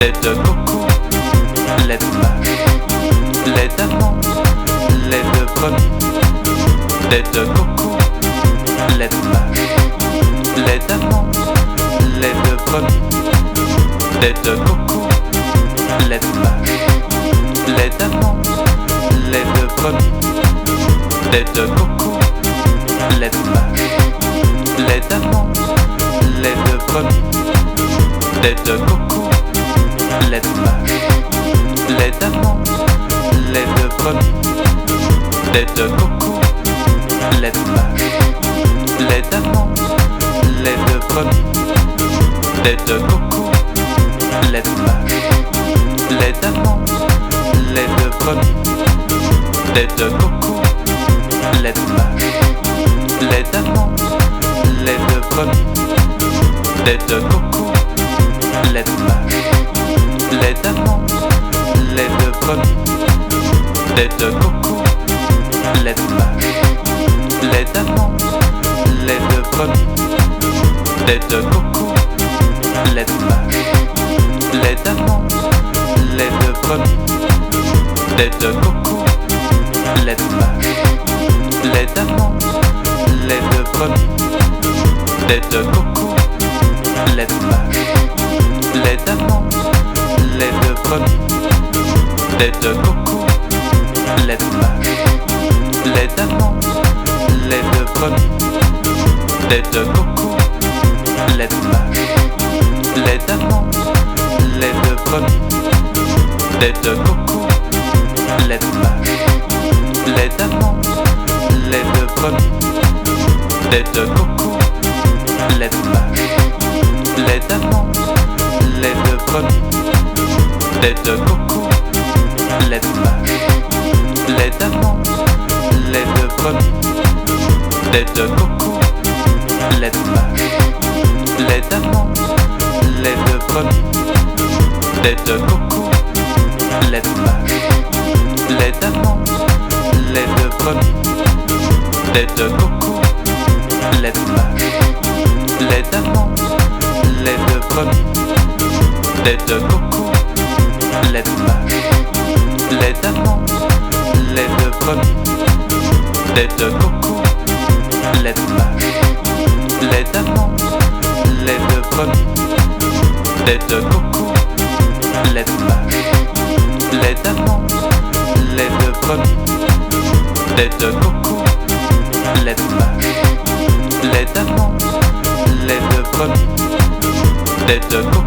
lait de coco, lait de vache, lait d'amande, lait de brebis, lait de coco, lait de vache, lait d'amande, lait de brebis, lait de coco, lait de vache, lait d'amande, lait de brebis, lait de coco, lait de vache, lait d'amande, lait de brebis, lait de coco, lait de vache, lait d'amande, lait de brebis, lait de coco, lait de vache, lait d'amande, lait de brebis, lait de coco, lait de vache, lait d'amande, lait de brebis, lait de coco, lait de vache, lait d'amande, lait de brebis, lait de coco, lait de vache, lait d'amande, lait de brebis, lait de coco, lait de vache, lait d'amande, lait de brebis, lait de coco, lait de vache, lait d'amande, lait de brebis, lait de coco, lait de vache, lait d'amande, lait de brebis, lait de coco, lait de vache, lait d'amande, lait de brebis, lait de coco, lait de vache, lait d'amande, lait de brebis, lait de coco, lait de vache, lait d'amande, lait de brebis, lait de coco, lait de vache, lait d'amande, lait de brebis, lait de coco, lait de vache, lait d'amande, lait de brebis, lait de coco, lait de vache, lait d'amande, lait de brebis, lait de coco, lait de vache, lait d'amande, lait de brebis, lait de coco, lait de vache, lait d'amande, lait de brebis, lait de coco, lait de vache, lait d'amande, lait de brebis, lait de coco, lait de vache, lait d'amande, lait de brebis, lait de coco, lait de vache, lait d'amande, lait de brebis, lait de coco, lait de vache, lait d'amande, lait de brebis, lait de coco, lait de vache, lait d'amande, lait de brebis, lait de coco,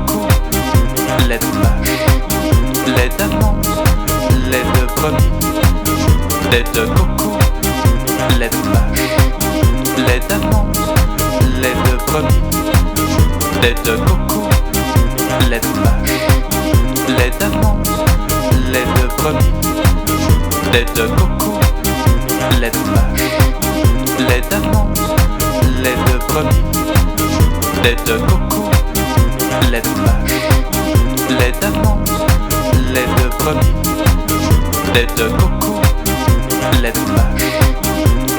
lait de vache, lait d'amande, lait de brebis, lait de coco, lait de vache, lait d'amande, lait de brebis, lait de coco, lait de vache, lait d'amande, lait de brebis, lait de coco, lait de vache, lait d'amande, lait de brebis, lait de coco, lait de vache, lait d'amande, lait de brebis, lait de coco, lait de vache, lait d'amande, lait de brebis, lait de coco, lait de vache,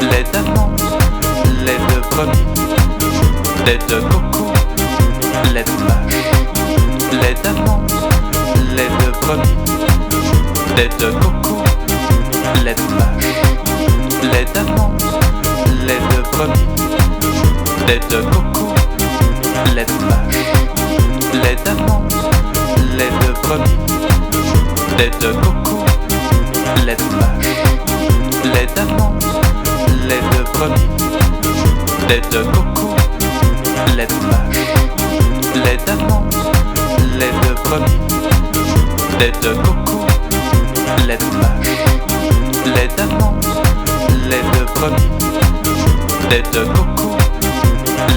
lait d'amande, lait de brebis, lait de coco, lait de vache, lait d'amande, lait de brebis, lait de coco, lait de vache, lait d'amande, lait de brebis, lait de coco, lait de vache, lait d'amande, lait de brebis, lait de coco, lait de vache, lait d'amande, lait de brebis, lait de coco, lait de vache, lait d'amande, lait de brebis, lait de coco,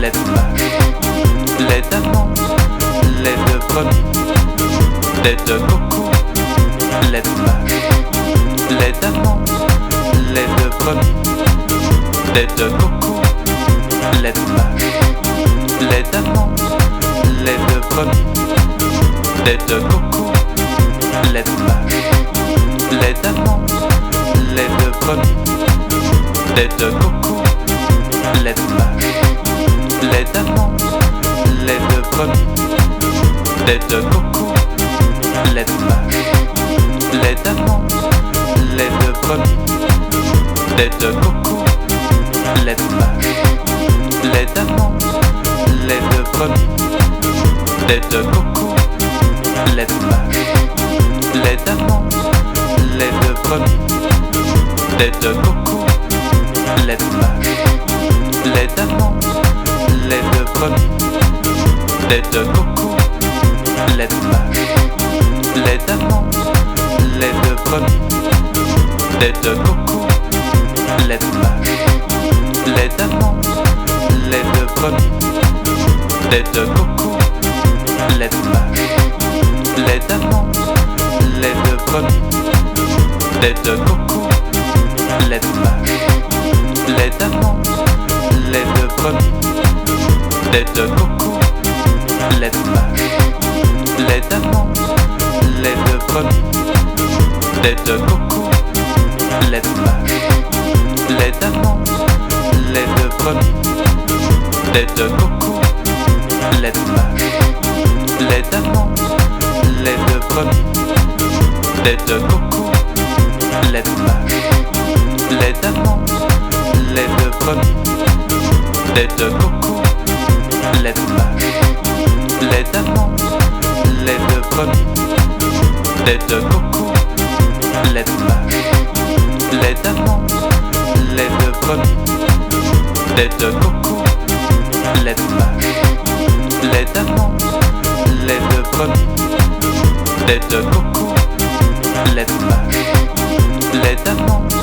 lait de vache, lait d'amande, lait de brebis, lait de coco, lait de vache, lait d'amande, lait de brebis, lait de coco, lait de vache, lait d'amande, lait de brebis, lait de coco, lait de vache, lait d'amande, lait de brebis, lait de coco, lait de vache, lait d'amande, lait de brebis, lait de coco, lait de vache, lait d'amande, lait de brebis, lait de coco, lait de vache, lait d'amande, lait de brebis, lait de coco, lait de vache, lait d'amande, lait de brebis, lait de coco, lait de vache, lait d'amande, lait de brebis, lait de coco, lait de vache, lait d'amande, lait de brebis, lait de coco, lait de vache, lait d'amande, lait de brebis, lait de coco, lait de vache, lait d'amande, lait de brebis, lait de coco, lait de vache, lait d'amande, lait de brebis, lait de coco, lait de vache, lait d'amande, lait de brebis, lait de coco, lait de vache, lait d'amande, lait de brebis, lait de coco, lait de vache, lait d'amande, lait de brebis, lait de coco, lait de vache, lait d'amande, lait de brebis, lait de coco, lait de vache, lait d'amande, lait de brebis, lait de coco, lait de vache, lait d'amande, lait de brebis, lait de coco, lait de vache, lait d'amande, lait de brebis, lait de coco, lait de vache, lait d'amande, lait de brebis, lait de coco, lait de vache, lait d'amande,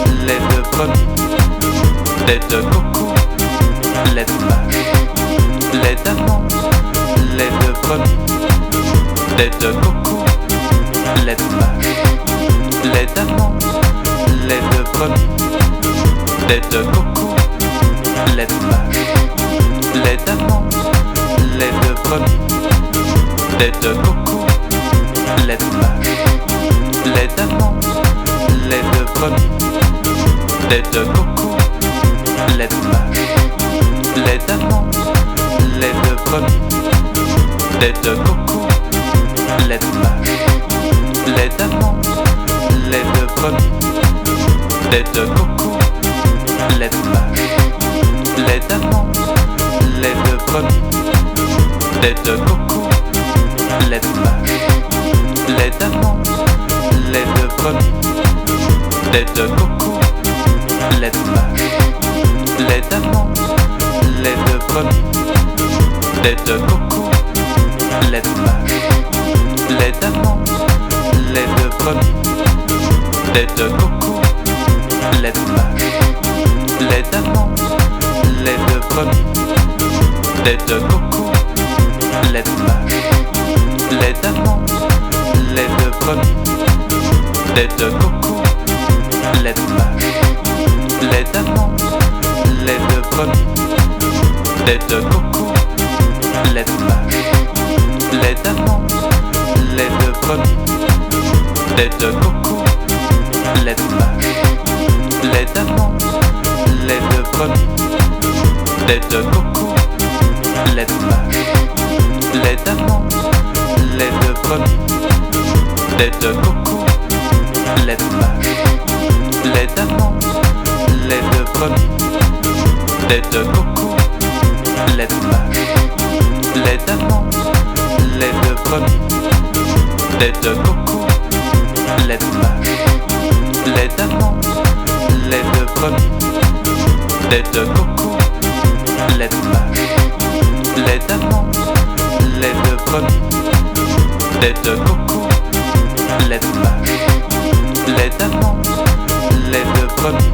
lait de brebis, lait de coco, lait de vache, lait d'amande, lait de brebis, lait de coco, lait de vache, lait d'amande, lait de brebis, lait de coco, lait de vache, lait d'amande, lait de brebis, lait de coco, lait de vache, lait d'amande, lait de brebis, lait de coco, lait de vache, lait d'amande, lait de brebis, lait de coco, lait de vache, lait d'amande, lait de brebis, lait de coco, lait de vache, lait d'amande, lait de brebis, lait de coco, lait de vache, lait d'amande, lait de brebis, lait de coco, lait de vache, lait d'amande, lait de brebis, lait de coco, lait de vache, lait d'amande, lait de brebis, lait de coco, lait de vache, lait d'amande, lait de brebis, lait de coco, lait de vache, lait d'amande, lait de brebis, lait de coco, lait de vache, lait d'amande, lait de brebis, lait de coco, lait de vache, lait d'amande, lait de brebis, lait de coco, lait de vache, lait d'amande, lait de brebis, lait de coco, lait de vache, lait d'amande, lait de brebis, lait de coco, lait de vache, lait d'amande, lait de brebis, lait de coco, lait de vache, lait d'amande, lait de brebis, lait de coco, lait de vache, lait d'amande, lait de brebis, lait de coco, lait de vache, lait d'amande, lait de brebis,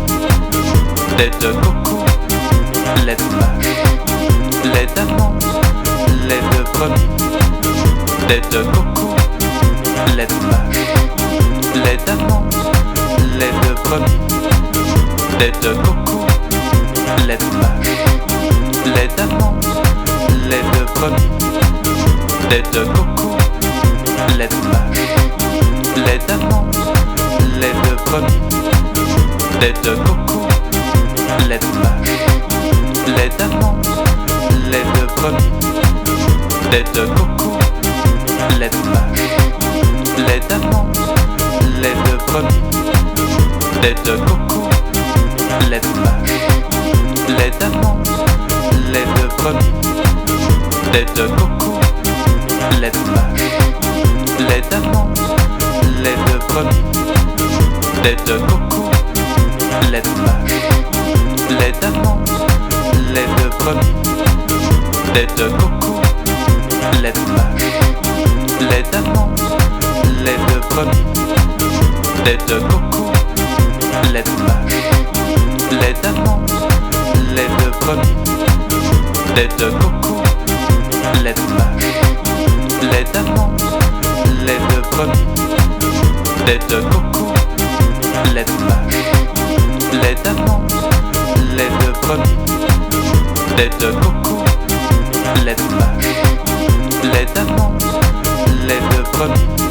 lait de coco, lait de vache, lait d'amande, lait de brebis, lait de coco, lait de vache, lait d'amande, lait de brebis, lait de coco, lait de vache, lait d'amande, lait de brebis, lait de coco, lait de vache, lait d'amande, lait de brebis, lait de coco, lait de vache, lait d'amande, lait de brebis, lait de coco, lait de vache, lait de coco, lait de vache, lait d'amande, lait de brebis, lait de coco, lait de vache, lait d'amande, lait de brebis, lait de coco, lait de vache, lait d'amande, lait de brebis, lait de coco, lait de vache, lait d'amande, lait de brebis, lait de coco, lait de vache, lait d'amande, lait de brebis, lait de coco, lait de vache, lait d'amande, lait de brebis, lait de coco, lait de vache, lait d'amande, lait de brebis, lait de coco, lait de vache, lait d'amande, lait de brebis,